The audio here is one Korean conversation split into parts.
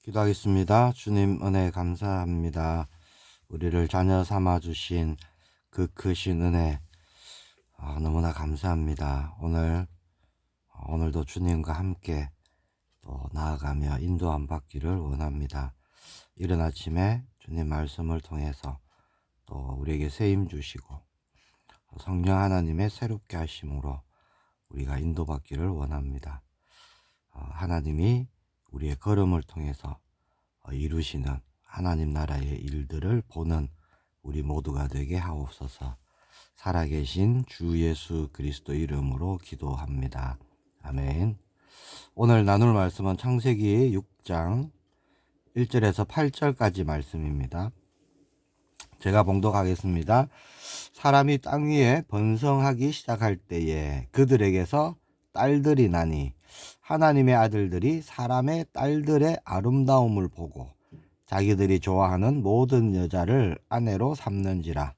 기도하겠습니다. 주님 은혜 감사합니다. 우리를 자녀 삼아 주신 그 크신 은혜 너무나 감사합니다. 오늘도 주님과 함께 또 나아가며 인도함 받기를 원합니다. 이른 아침에 주님 말씀을 통해서 또 우리에게 새 힘 주시고 성령 하나님의 새롭게 하심으로 우리가 인도받기를 원합니다. 하나님이 우리의 걸음을 통해서 이루시는 하나님 나라의 일들을 보는 우리 모두가 되게 하옵소서. 살아계신 주 예수 그리스도 이름으로 기도합니다. 아멘. 오늘 나눌 말씀은 창세기 6장 1절에서 8절까지 말씀입니다. 제가 봉독하겠습니다. 사람이 땅 위에 번성하기 시작할 때에 그들에게서 딸들이 나니 하나님의 아들들이 사람의 딸들의 아름다움을 보고 자기들이 좋아하는 모든 여자를 아내로 삼는지라.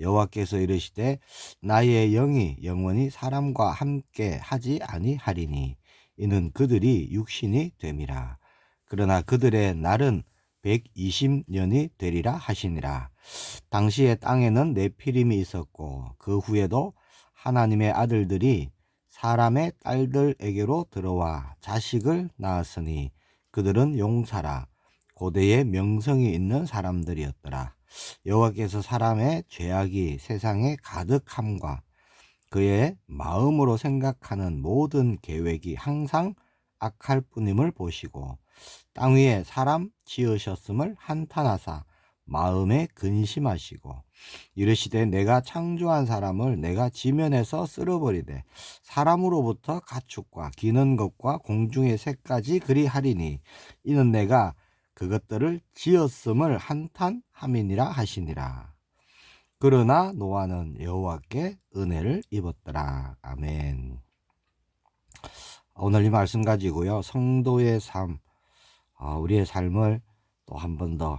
여호와께서 이르시되 나의 영이 영원히 사람과 함께 하지 아니하리니 이는 그들이 육신이 됨이라. 그러나 그들의 날은 120년이 되리라 하시니라. 당시에 땅에는 네피림이 있었고 그 후에도 하나님의 아들들이 사람의 딸들에게로 들어와 자식을 낳았으니 그들은 용사라 고대의 명성이 있는 사람들이었더라. 여호와께서 사람의 죄악이 세상에 가득함과 그의 마음으로 생각하는 모든 계획이 항상 악할 뿐임을 보시고 땅 위에 사람 지으셨음을 한탄하사 마음에 근심하시고 이르시되 내가 창조한 사람을 내가 지면에서 쓸어버리되 사람으로부터 가축과 기는 것과 공중의 새까지 그리하리니 이는 내가 그것들을 지었음을 한탄함이니라 하시니라. 그러나 노아는 여호와께 은혜를 입었더라. 아멘. 오늘 이 말씀 가지고요, 성도의 삶, 우리의 삶을 또 한 번 더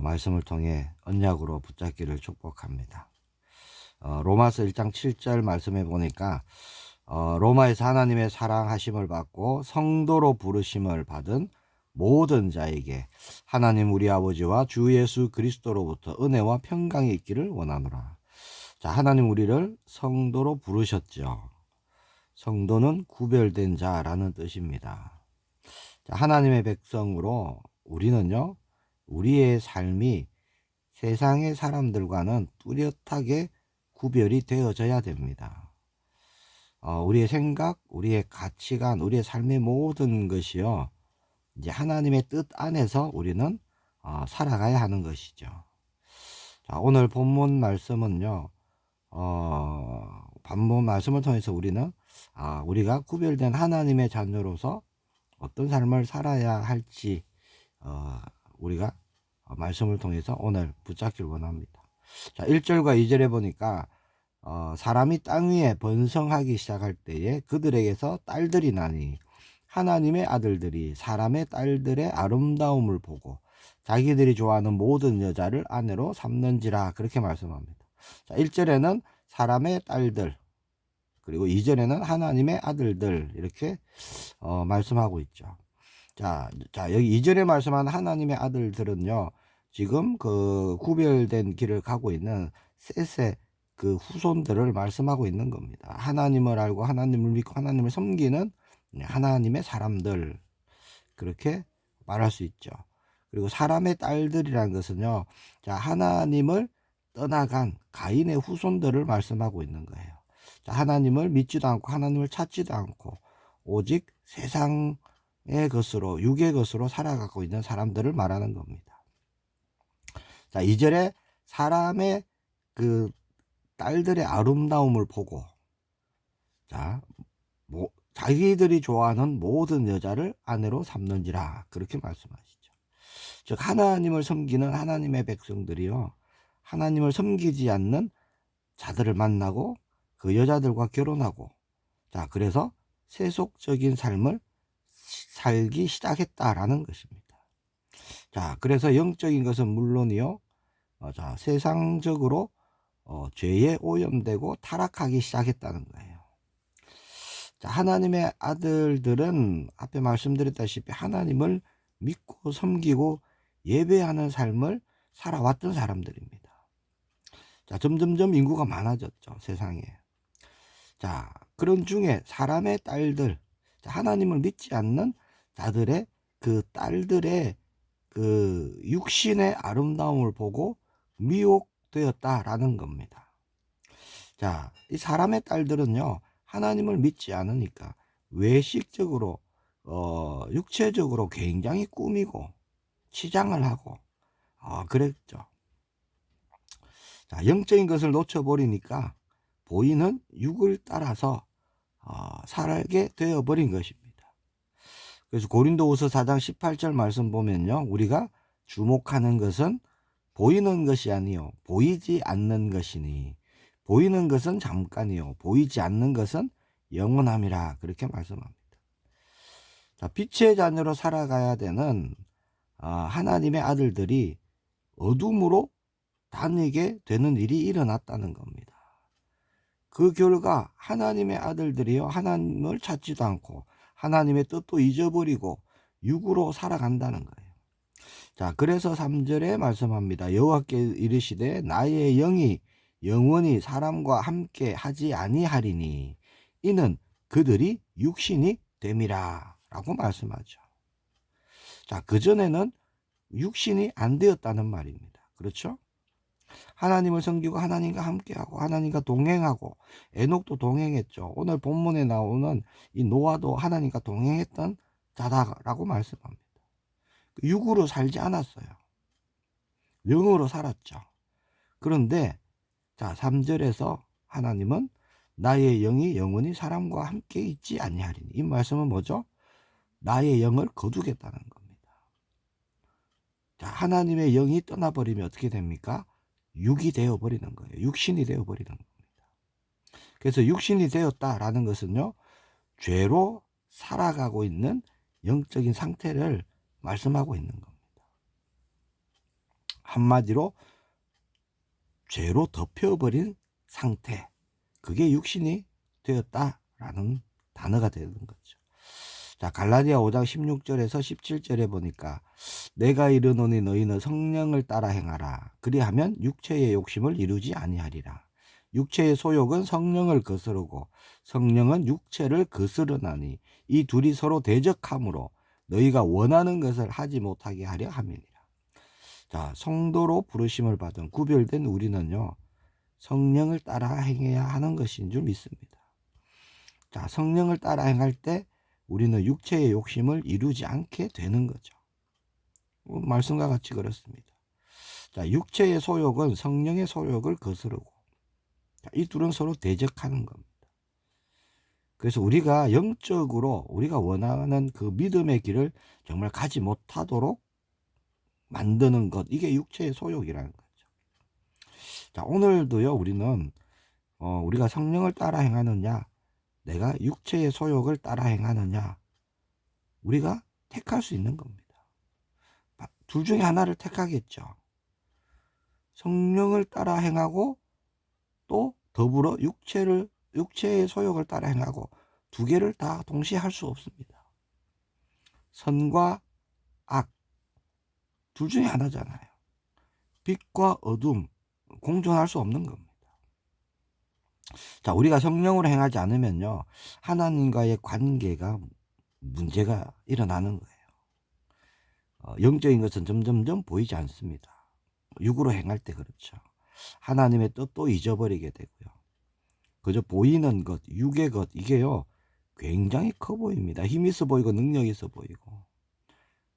말씀을 통해 언약으로 붙잡기를 축복합니다. 로마서 1장 7절 말씀해 보니까 로마에서 하나님의 사랑하심을 받고 성도로 부르심을 받은 모든 자에게 하나님 우리 아버지와 주 예수 그리스도로부터 은혜와 평강이 있기를 원하노라. 자, 하나님 우리를 성도로 부르셨죠. 성도는 구별된 자라는 뜻입니다. 자, 하나님의 백성으로 우리는요, 우리의 삶이 세상의 사람들과는 뚜렷하게 구별이 되어져야 됩니다. 우리의 생각, 우리의 가치관, 우리의 삶의 모든 것이요, 이제 하나님의 뜻 안에서 우리는 살아가야 하는 것이죠. 자, 오늘 본문 말씀은요, 본문 말씀을 통해서 우리는 우리가 구별된 하나님의 자녀로서 어떤 삶을 살아야 할지 우리가 말씀을 통해서 오늘 붙잡기를 원합니다. 자, 1절과 2절에 보니까 사람이 땅 위에 번성하기 시작할 때에 그들에게서 딸들이 나니 하나님의 아들들이 사람의 딸들의 아름다움을 보고 자기들이 좋아하는 모든 여자를 아내로 삼는지라 그렇게 말씀합니다. 자, 1절에는 사람의 딸들, 그리고 2절에는 하나님의 아들들 이렇게 말씀하고 있죠. 자, 여기 2절에 말씀하는 하나님의 아들들은요, 지금 그 구별된 길을 가고 있는 셋의 그 후손들을 말씀하고 있는 겁니다. 하나님을 알고 하나님을 믿고 하나님을 섬기는 하나님의 사람들, 그렇게 말할 수 있죠. 그리고 사람의 딸들이라는 것은요, 자, 하나님을 떠나간 가인의 후손들을 말씀하고 있는 거예요. 자, 하나님을 믿지도 않고 하나님을 찾지도 않고 오직 세상의 것으로, 육의 것으로 살아가고 있는 사람들을 말하는 겁니다. 자, 2절에 사람의 그 딸들의 아름다움을 보고, 자, 자기들이 좋아하는 모든 여자를 아내로 삼는지라 그렇게 말씀하시죠. 즉 하나님을 섬기는 하나님의 백성들이요, 하나님을 섬기지 않는 자들을 만나고 그 여자들과 결혼하고, 자, 그래서 세속적인 삶을 살기 시작했다라는 것입니다. 자, 그래서 영적인 것은 물론이요, 자, 세상적으로 죄에 오염되고 타락하기 시작했다는 거예요. 자, 하나님의 아들들은 앞에 말씀드렸다시피 하나님을 믿고 섬기고 예배하는 삶을 살아왔던 사람들입니다. 자, 점점점 인구가 많아졌죠, 세상에. 자, 그런 중에 사람의 딸들, 하나님을 믿지 않는 자들의 그 딸들의 그 육신의 아름다움을 보고 미혹되었다라는 겁니다. 자, 이 사람의 딸들은요, 하나님을 믿지 않으니까 외식적으로, 육체적으로 굉장히 꾸미고 치장을 하고, 그랬죠. 자, 영적인 것을 놓쳐버리니까 보이는 육을 따라서 살게 되어버린 것입니다. 그래서 고린도후서 4장 18절 말씀 보면요, 우리가 주목하는 것은 보이는 것이 아니요 보이지 않는 것이니 보이는 것은 잠깐이요 보이지 않는 것은 영원함이라, 그렇게 말씀합니다. 자, 빛의 자녀로 살아가야 되는 하나님의 아들들이 어둠으로 다니게 되는 일이 일어났다는 겁니다. 그 결과 하나님의 아들들이요 하나님을 찾지도 않고 하나님의 뜻도 잊어버리고 육으로 살아간다는 거예요. 자, 그래서 3절에 말씀합니다. 여호와께 이르시되 나의 영이 영원히 사람과 함께 하지 아니하리니 이는 그들이 육신이 됨이라 라고 말씀하죠. 자, 그전에는 육신이 안 되었다는 말입니다. 그렇죠? 하나님을 섬기고 하나님과 함께하고 하나님과 동행하고, 에녹도 동행했죠. 오늘 본문에 나오는 이 노아도 하나님과 동행했던 자다라고 말씀합니다. 육으로 살지 않았어요. 영으로 살았죠. 그런데 자, 3절에서 하나님은 나의 영이 영원히 사람과 함께 있지 아니하리니, 이 말씀은 뭐죠? 나의 영을 거두겠다는 겁니다. 자, 하나님의 영이 떠나버리면 어떻게 됩니까? 육이 되어버리는 거예요. 육신이 되어버리는 겁니다. 그래서 육신이 되었다라는 것은요, 죄로 살아가고 있는 영적인 상태를 말씀하고 있는 겁니다. 한마디로 죄로 덮여버린 상태, 그게 육신이 되었다라는 단어가 되는 거죠. 자, 갈라디아 5장 16절에서 17절에 보니까 내가 이르노니 너희는 성령을 따라 행하라. 그리하면 육체의 욕심을 이루지 아니하리라. 육체의 소욕은 성령을 거스르고 성령은 육체를 거스르나니 이 둘이 서로 대적하므로 너희가 원하는 것을 하지 못하게 하려 함이니라. 자, 성도로 부르심을 받은 구별된 우리는요, 성령을 따라 행해야 하는 것인 줄 믿습니다. 자, 성령을 따라 행할 때 우리는 육체의 욕심을 이루지 않게 되는 거죠. 말씀과 같이 그렇습니다. 자, 육체의 소욕은 성령의 소욕을 거스르고, 자, 이 둘은 서로 대적하는 겁니다. 그래서 우리가 영적으로 우리가 원하는 그 믿음의 길을 정말 가지 못하도록 만드는 것, 이게 육체의 소욕이라는 거죠. 자, 오늘도요, 우리는 우리가 성령을 따라 행하느냐, 내가 육체의 소욕을 따라 행하느냐, 우리가 택할 수 있는 겁니다. 둘 중에 하나를 택하겠죠. 성령을 따라 행하고 또 더불어 육체의 소욕을 따라 행하고, 두 개를 다 동시에 할 수 없습니다. 선과 악, 둘 중에 하나잖아요. 빛과 어둠, 공존할 수 없는 겁니다. 자, 우리가 성령으로 행하지 않으면요, 하나님과의 관계가 문제가 일어나는 거예요. 영적인 것은 점점점 보이지 않습니다. 육으로 행할 때 그렇죠. 하나님의 뜻도 잊어버리게 되고요. 그저 보이는 것, 육의 것, 이게요, 굉장히 커 보입니다. 힘 있어 보이고 능력 있어 보이고.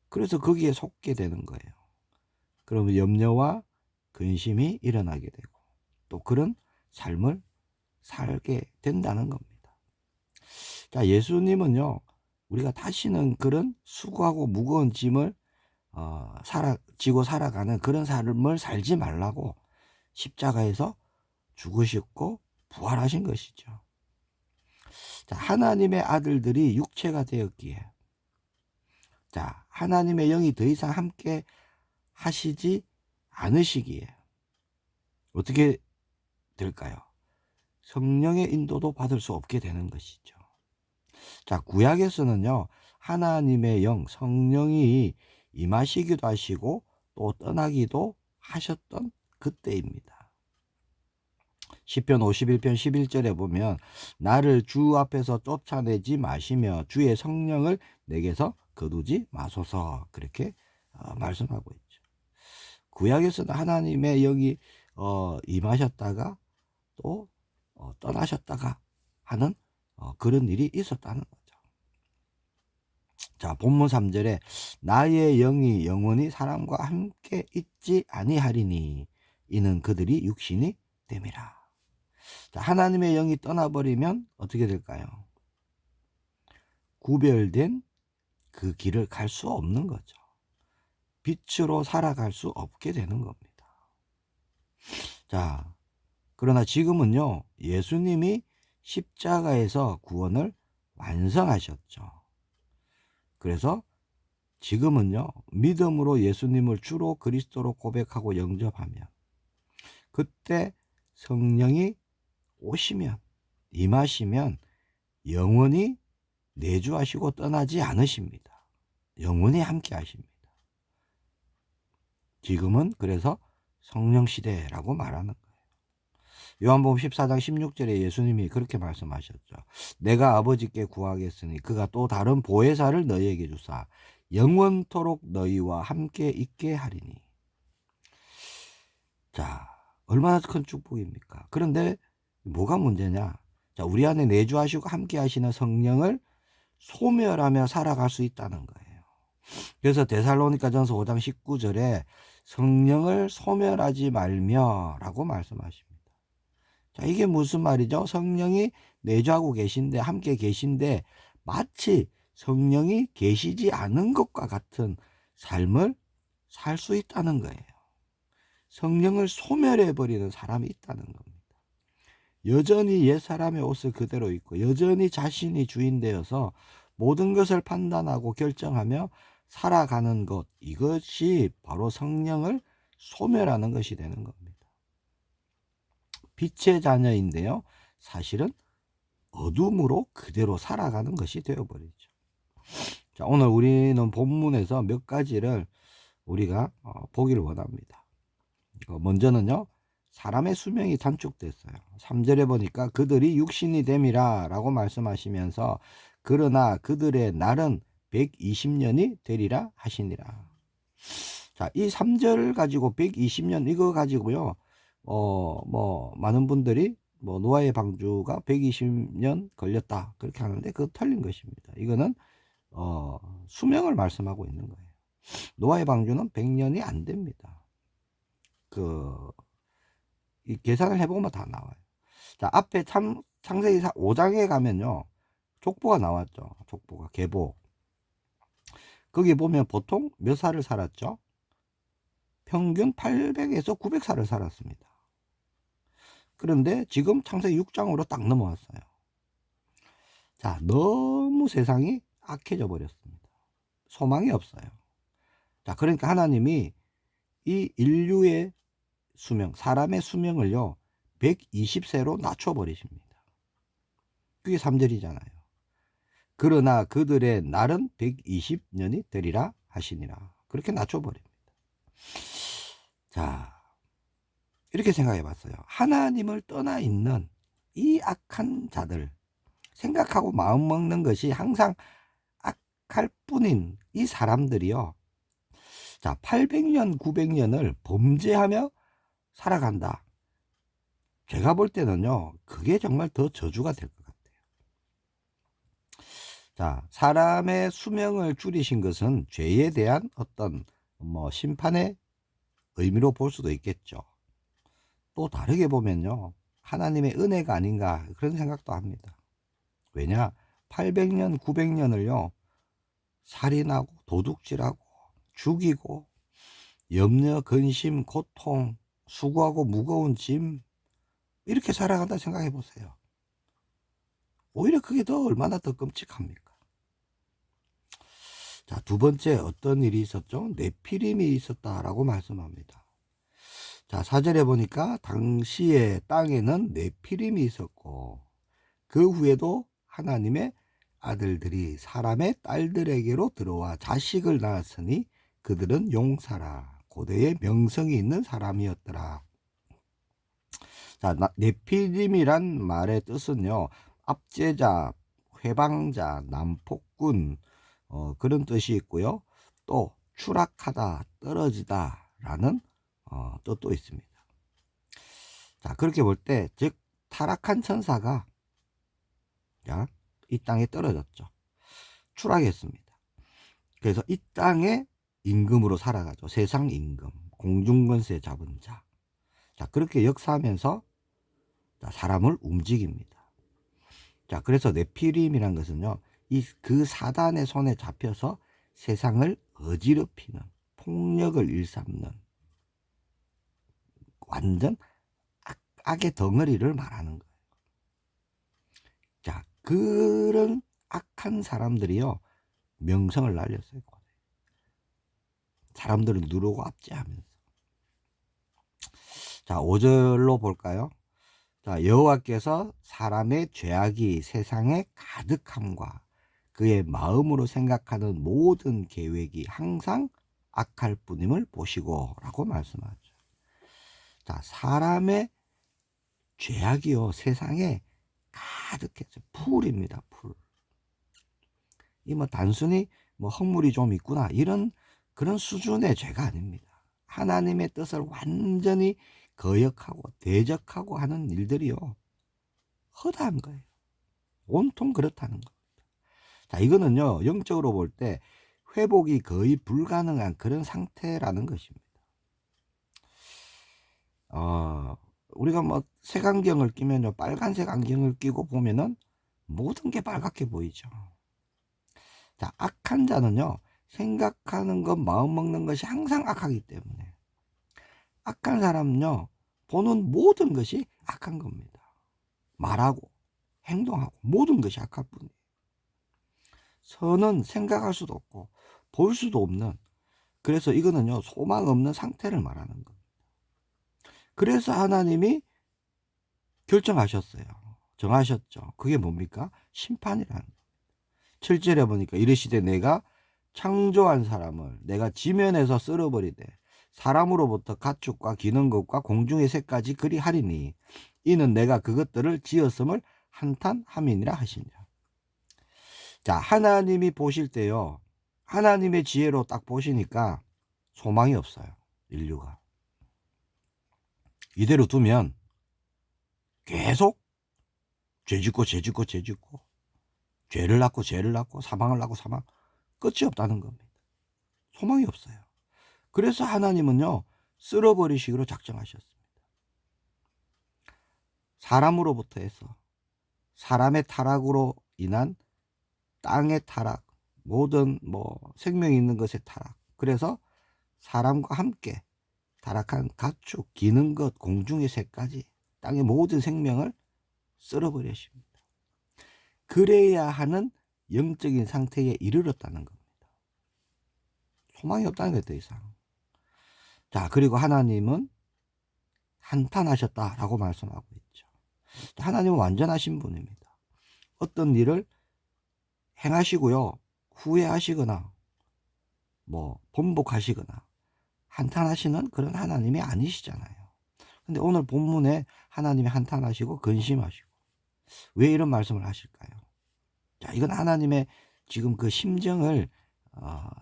그래서 거기에 속게 되는 거예요. 그러면 염려와 근심이 일어나게 되고 또 그런 삶을 살게 된다는 겁니다. 자, 예수님은요, 우리가 다시는 그런 수고하고 무거운 짐을 지고 살아가는 그런 삶을 살지 말라고 십자가에서 죽으셨고 부활하신 것이죠. 자, 하나님의 아들들이 육체가 되었기에, 자, 하나님의 영이 더 이상 함께 하시지 않으시기에 어떻게 될까요? 성령의 인도도 받을 수 없게 되는 것이죠. 자, 구약에서는요, 하나님의 영 성령이 임하시기도 하시고 또 떠나기도 하셨던 그때입니다. 시편 51편 11절에 보면 나를 주 앞에서 쫓아내지 마시며 주의 성령을 내게서 거두지 마소서, 그렇게 말씀하고 있죠. 구약에서는 하나님의 영이 임하셨다가 또 떠나셨다가 하는 그런 일이 있었다는 거죠. 자, 본문 3절에 나의 영이 영원히 사람과 함께 있지 아니하리니 이는 그들이 육신이 됨이라. 자, 하나님의 영이 떠나버리면 어떻게 될까요? 구별된 그 길을 갈 수 없는 거죠. 빛으로 살아갈 수 없게 되는 겁니다. 자, 그러나 지금은요, 예수님이 십자가에서 구원을 완성하셨죠. 그래서 지금은요, 믿음으로 예수님을 주로 그리스도로 고백하고 영접하면 그때 성령이 오시면, 임하시면 영원히 내주하시고 떠나지 않으십니다. 영원히 함께 하십니다. 지금은 그래서 성령 시대라고 말하는 거예요. 요한복음 14장 16절에 예수님이 그렇게 말씀하셨죠. 내가 아버지께 구하겠으니 그가 또 다른 보혜사를 너희에게 주사 영원토록 너희와 함께 있게 하리니. 자, 얼마나 큰 축복입니까? 그런데 뭐가 문제냐? 자, 우리 안에 내주하시고 함께 하시는 성령을 소멸하며 살아갈 수 있다는 거예요. 그래서 데살로니가전서 5장 19절에 성령을 소멸하지 말며 라고 말씀하십니다. 자, 이게 무슨 말이죠? 성령이 내주하고 계신데, 함께 계신데 마치 성령이 계시지 않은 것과 같은 삶을 살 수 있다는 거예요. 성령을 소멸해버리는 사람이 있다는 겁니다. 여전히 옛사람의 옷을 그대로 입고 여전히 자신이 주인 되어서 모든 것을 판단하고 결정하며 살아가는 것, 이것이 바로 성령을 소멸하는 것이 되는 겁니다. 빛의 자녀인데요, 사실은 어둠으로 그대로 살아가는 것이 되어버리죠. 자, 오늘 우리는 본문에서 몇 가지를 우리가 보기를 원합니다. 먼저는요, 사람의 수명이 단축됐어요. 3절에 보니까 그들이 육신이 됨이라 라고 말씀하시면서 그러나 그들의 날은 120년이 되리라 하시니라. 자, 이 3절 가지고 120년 이거 가지고요, 많은 분들이 노아의 방주가 120년 걸렸다 그렇게 하는데 그거 틀린 것입니다. 이거는 수명을 말씀하고 있는 거예요. 노아의 방주는 100년이 안 됩니다. 이 계산을 해보면 다 나와요. 자, 앞에 창세기 5장에 가면요, 족보가 나왔죠. 족보가, 계보. 거기 보면 보통 몇 살을 살았죠? 평균 800에서 900살을 살았습니다. 그런데 지금 창세기 6장으로 딱 넘어왔어요. 자, 너무 세상이 악해져 버렸습니다. 소망이 없어요. 자, 그러니까 하나님이 이 인류의 수명, 사람의 수명을요 120세로 낮춰버리십니다. 그게 3절이잖아요. 그러나 그들의 날은 120년이 되리라 하시니라. 그렇게 낮춰버립니다. 자, 이렇게 생각해 봤어요. 하나님을 떠나 있는 이 악한 자들, 생각하고 마음 먹는 것이 항상 악할 뿐인 이 사람들이요, 자, 800년 900년을 범죄하며 살아간다. 제가 볼 때는요, 그게 정말 더 저주가 될 것 같아요. 자, 사람의 수명을 줄이신 것은 죄에 대한 어떤 심판의 의미로 볼 수도 있겠죠. 또 다르게 보면요, 하나님의 은혜가 아닌가 그런 생각도 합니다. 왜냐, 800년 900년을요 살인하고 도둑질하고 죽이고 염려, 근심, 고통, 수고하고 무거운 짐 이렇게 살아간다 생각해 보세요. 오히려 그게 얼마나 더 끔찍합니까? 자, 두 번째 어떤 일이 있었죠? 네피림이 있었다라고 말씀합니다. 자, 4절에 보니까 당시에 땅에는 네피림이 있었고 그 후에도 하나님의 아들들이 사람의 딸들에게로 들어와 자식을 낳았으니 그들은 용사라. 고대에 명성이 있는 사람이었더라. 자, 네피림이란 말의 뜻은요, 압제자, 회방자, 난폭군, 그런 뜻이 있고요. 또 추락하다, 떨어지다 라는 뜻도 있습니다. 자, 그렇게 볼 때, 즉 타락한 천사가 이 땅에 떨어졌죠. 추락했습니다. 그래서 이 땅에 임금으로 살아가죠. 세상 임금, 공중권세 잡은 자. 자, 그렇게 역사하면서 사람을 움직입니다. 자, 그래서 네피림이란 것은요, 그 사단의 손에 잡혀서 세상을 어지럽히는, 폭력을 일삼는 완전 악의 덩어리를 말하는 거예요. 자, 그런 악한 사람들이요, 명성을 날렸어요. 사람들을 누르고 압제하면서. 자, 5절로 볼까요? 자, 여호와께서 사람의 죄악이 세상에 가득함과 그의 마음으로 생각하는 모든 계획이 항상 악할 뿐임을 보시고 라고 말씀하죠. 자, 사람의 죄악이요, 세상에 가득해서 풀입니다. 풀. 이 단순히 헛물이 좀 있구나 이런 그런 수준의 죄가 아닙니다. 하나님의 뜻을 완전히 거역하고 대적하고 하는 일들이요, 허다한 거예요. 온통 그렇다는 겁니다. 자, 이거는요, 영적으로 볼 때 회복이 거의 불가능한 그런 상태라는 것입니다. 우리가 색안경을 끼면요, 빨간색 안경을 끼고 보면은 모든 게 빨갛게 보이죠. 자, 악한 자는요, 생각하는 것, 마음 먹는 것이 항상 악하기 때문에 악한 사람은요, 보는 모든 것이 악한 겁니다. 말하고 행동하고 모든 것이 악할 뿐이에요. 선은 생각할 수도 없고 볼 수도 없는, 그래서 이거는요, 소망 없는 상태를 말하는 겁니다. 그래서 하나님이 결정하셨어요. 정하셨죠. 그게 뭡니까? 심판이라는 겁니다. 7절에 보니까 이르시되 내가 창조한 사람을 내가 지면에서 쓸어버리되 사람으로부터 가축과 기는 것과 공중의 새까지 그리 하리니 이는 내가 그것들을 지었음을 한탄함이니라 하시니라. 자, 하나님이 보실 때요, 하나님의 지혜로 딱 보시니까 소망이 없어요. 인류가 이대로 두면 계속 죄짓고 죄짓고 죄짓고 죄를 낳고 죄를 낳고 사망을 낳고 사망, 끝이 없다는 겁니다. 소망이 없어요. 그래서 하나님은요, 쓸어버리시기로 작정하셨습니다. 사람으로부터 해서 사람의 타락으로 인한 땅의 타락, 모든 생명이 있는 것의 타락, 그래서 사람과 함께 타락한 가축, 기는 것, 공중의 새까지 땅의 모든 생명을 쓸어버리십니다. 그래야 하는 영적인 상태에 이르렀다는 겁니다. 소망이 없다는 거예요, 더 이상. 자, 그리고 하나님은 한탄하셨다라고 말씀하고 있죠. 하나님은 완전하신 분입니다. 어떤 일을 행하시고요, 후회하시거나 번복하시거나 한탄하시는 그런 하나님이 아니시잖아요. 근데 오늘 본문에 하나님이 한탄하시고 근심하시고, 왜 이런 말씀을 하실까요? 자, 이건 하나님의 지금 그 심정을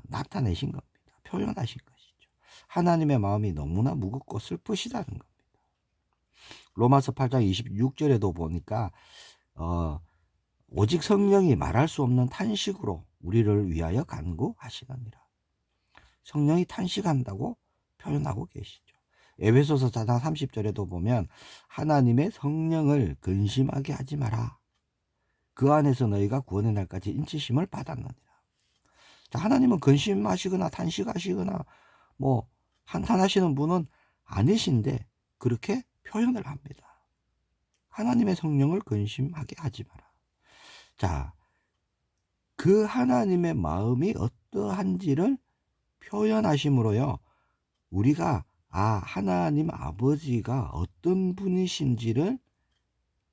나타내신 겁니다. 표현하신 것이죠. 하나님의 마음이 너무나 무겁고 슬프시다는 겁니다. 로마서 8장 26절에도 보니까 오직 성령이 말할 수 없는 탄식으로 우리를 위하여 간구하시느니라. 성령이 탄식한다고 표현하고 계시죠. 에베소서 4장 30절에도 보면 하나님의 성령을 근심하게 하지 마라. 그 안에서 너희가 구원의 날까지 인치심을 받았느니라. 자, 하나님은 근심하시거나 탄식하시거나 한탄하시는 분은 아니신데 그렇게 표현을 합니다. 하나님의 성령을 근심하게 하지 마라. 자, 그 하나님의 마음이 어떠한지를 표현하심으로요, 우리가 하나님 아버지가 어떤 분이신지를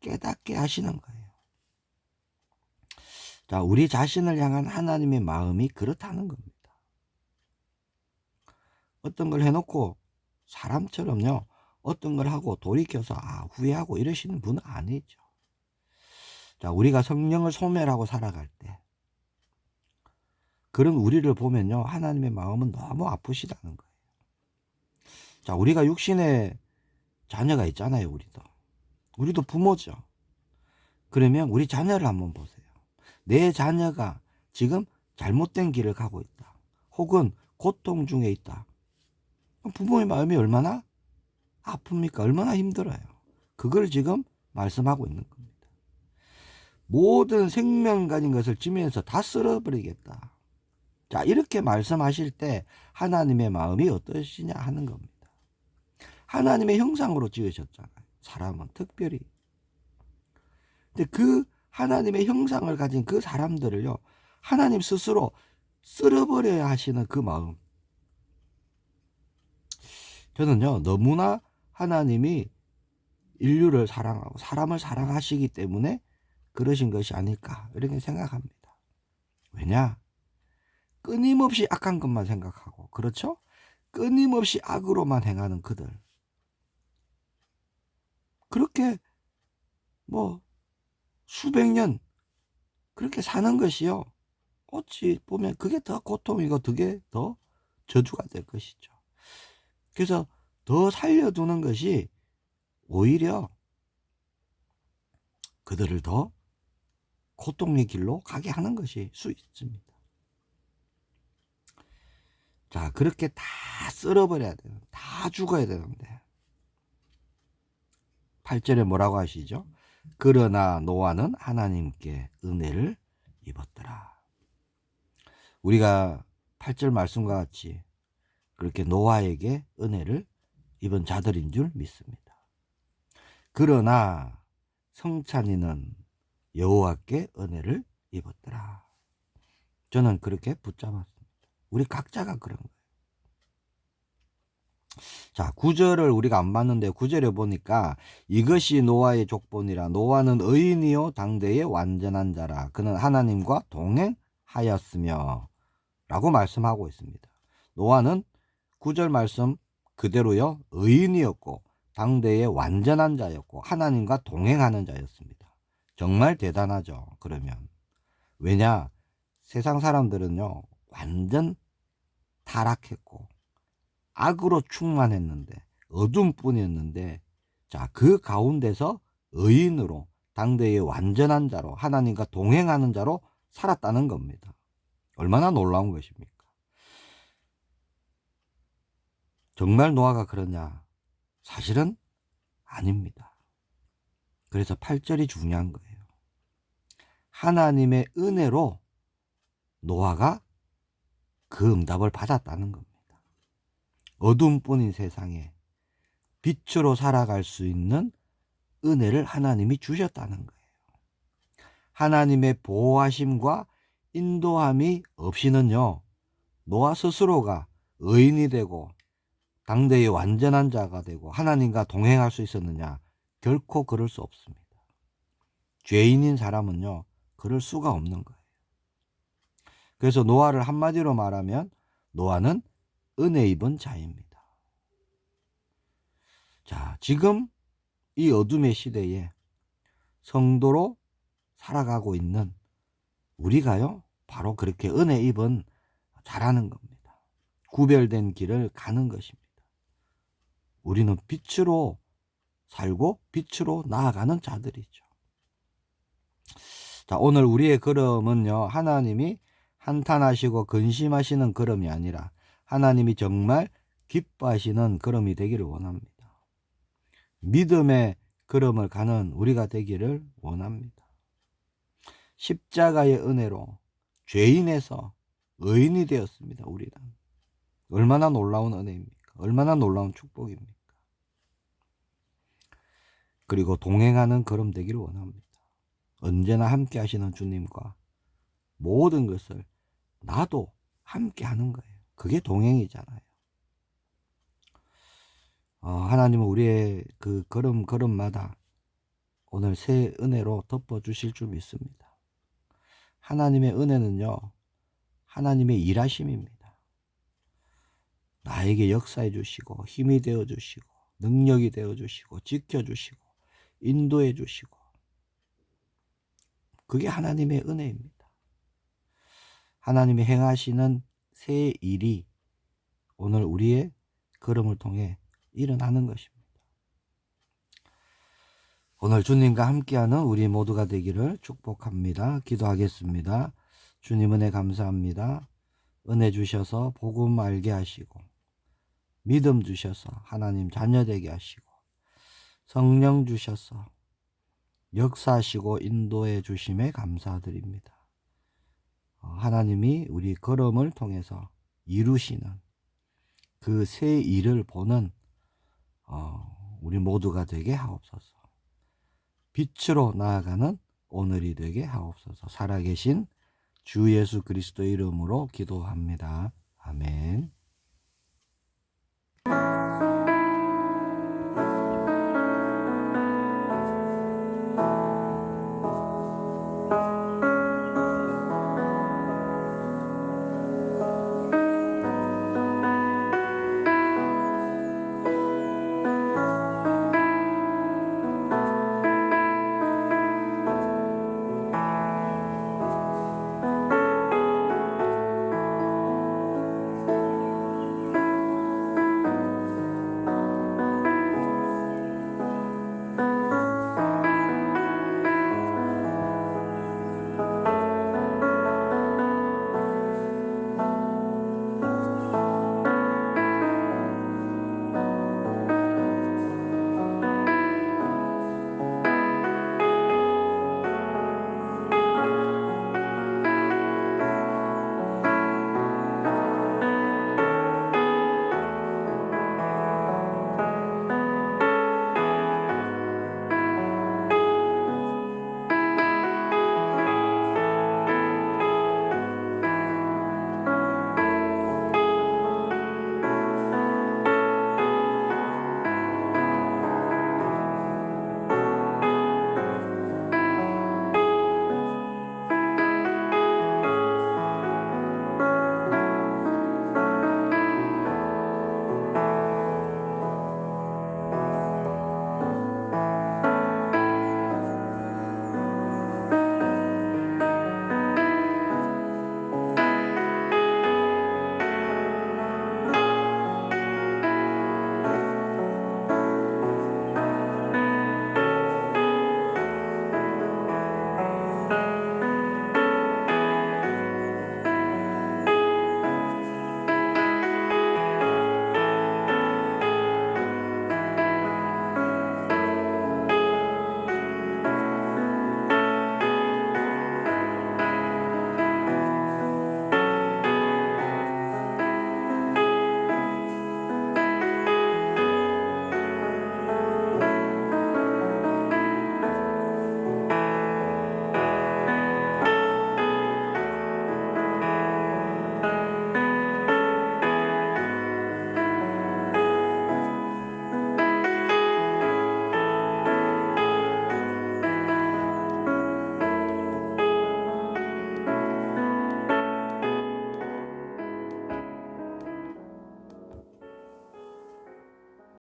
깨닫게 하시는 거예요. 자, 우리 자신을 향한 하나님의 마음이 그렇다는 겁니다. 어떤 걸 해놓고 사람처럼요, 어떤 걸 하고 돌이켜서 후회하고 이러시는 분은 아니죠. 자, 우리가 성령을 소멸하고 살아갈 때 그런 우리를 보면요, 하나님의 마음은 너무 아프시다는 거예요. 자, 우리가 육신의 자녀가 있잖아요. 우리도 부모죠. 그러면 우리 자녀를 한번 보세요. 내 자녀가 지금 잘못된 길을 가고 있다, 혹은 고통 중에 있다. 부모의 마음이 얼마나 아픕니까? 얼마나 힘들어요. 그걸 지금 말씀하고 있는 겁니다. 모든 생명 가진 것을 지면서 다 쓸어버리겠다. 자, 이렇게 말씀하실 때 하나님의 마음이 어떠시냐 하는 겁니다. 하나님의 형상으로 지으셨잖아요. 사람은 특별히. 근데 그 하나님의 형상을 가진 그 사람들을요, 하나님 스스로 쓸어버려야 하시는 그 마음. 저는요, 너무나 하나님이 인류를 사랑하고 사람을 사랑하시기 때문에 그러신 것이 아닐까, 이렇게 생각합니다. 왜냐? 끊임없이 악한 것만 생각하고, 그렇죠? 끊임없이 악으로만 행하는 그들. 그렇게 수백 년 그렇게 사는 것이요, 어찌 보면 그게 더 고통이고 그게 더 저주가 될 것이죠. 그래서 더 살려두는 것이 오히려 그들을 더 고통의 길로 가게 하는 것일 수 있습니다. 자, 그렇게 다 쓸어버려야 돼요. 다 죽어야 되는데 8절에 뭐라고 하시죠? 그러나 노아는 하나님께 은혜를 입었더라. 우리가 8절 말씀과 같이 그렇게 노아에게 은혜를 입은 자들인 줄 믿습니다. 그러나 성찬이는 여호와께 은혜를 입었더라. 저는 그렇게 붙잡았습니다. 우리 각자가 그런 거예요. 자, 9절을 우리가 안 봤는데 9절에 보니까 이것이 노아의 족본이라. 노아는 의인이요 당대의 완전한 자라. 그는 하나님과 동행하였으며 라고 말씀하고 있습니다. 노아는 9절 말씀 그대로요, 의인이었고 당대의 완전한 자였고 하나님과 동행하는 자였습니다. 정말 대단하죠. 그러면 왜냐? 세상 사람들은요, 완전 타락했고 악으로 충만했는데 어둠뿐이었는데, 자, 그 가운데서 의인으로 당대의 완전한 자로 하나님과 동행하는 자로 살았다는 겁니다. 얼마나 놀라운 것입니까? 정말 노아가 그러냐? 사실은 아닙니다. 그래서 8절이 중요한 거예요. 하나님의 은혜로 노아가 그 응답을 받았다는 겁니다. 어둠뿐인 세상에 빛으로 살아갈 수 있는 은혜를 하나님이 주셨다는 거예요. 하나님의 보호하심과 인도함이 없이는요, 노아 스스로가 의인이 되고 당대의 완전한 자가 되고 하나님과 동행할 수 있었느냐? 결코 그럴 수 없습니다. 죄인인 사람은요, 그럴 수가 없는 거예요. 그래서 노아를 한마디로 말하면 노아는 은혜 입은 자입니다. 자, 지금 이 어둠의 시대에 성도로 살아가고 있는 우리가요, 바로 그렇게 은혜 입은 자라는 겁니다. 구별된 길을 가는 것입니다. 우리는 빛으로 살고 빛으로 나아가는 자들이죠. 자, 오늘 우리의 걸음은요, 하나님이 한탄하시고 근심하시는 걸음이 아니라 하나님이 정말 기뻐하시는 걸음이 되기를 원합니다. 믿음의 걸음을 가는 우리가 되기를 원합니다. 십자가의 은혜로 죄인에서 의인이 되었습니다. 우리는. 얼마나 놀라운 은혜입니까? 얼마나 놀라운 축복입니까? 그리고 동행하는 걸음 되기를 원합니다. 언제나 함께 하시는 주님과 모든 것을 나도 함께 하는 거예요. 그게 동행이잖아요. 하나님은 우리의 그 걸음걸음마다 오늘 새 은혜로 덮어주실 줄 믿습니다. 하나님의 은혜는요, 하나님의 일하심입니다. 나에게 역사해 주시고 힘이 되어 주시고 능력이 되어 주시고 지켜 주시고 인도해 주시고, 그게 하나님의 은혜입니다. 하나님이 행하시는 새 일이 오늘 우리의 걸음을 통해 일어나는 것입니다. 오늘 주님과 함께하는 우리 모두가 되기를 축복합니다. 기도하겠습니다. 주님 은혜 감사합니다. 은혜 주셔서 복음 알게 하시고 믿음 주셔서 하나님 자녀 되게 하시고 성령 주셔서 역사하시고 인도해 주심에 감사드립니다. 하나님이 우리 걸음을 통해서 이루시는 그 새 일을 보는 우리 모두가 되게 하옵소서. 빛으로 나아가는 오늘이 되게 하옵소서. 살아계신 주 예수 그리스도의 이름으로 기도합니다. 아멘.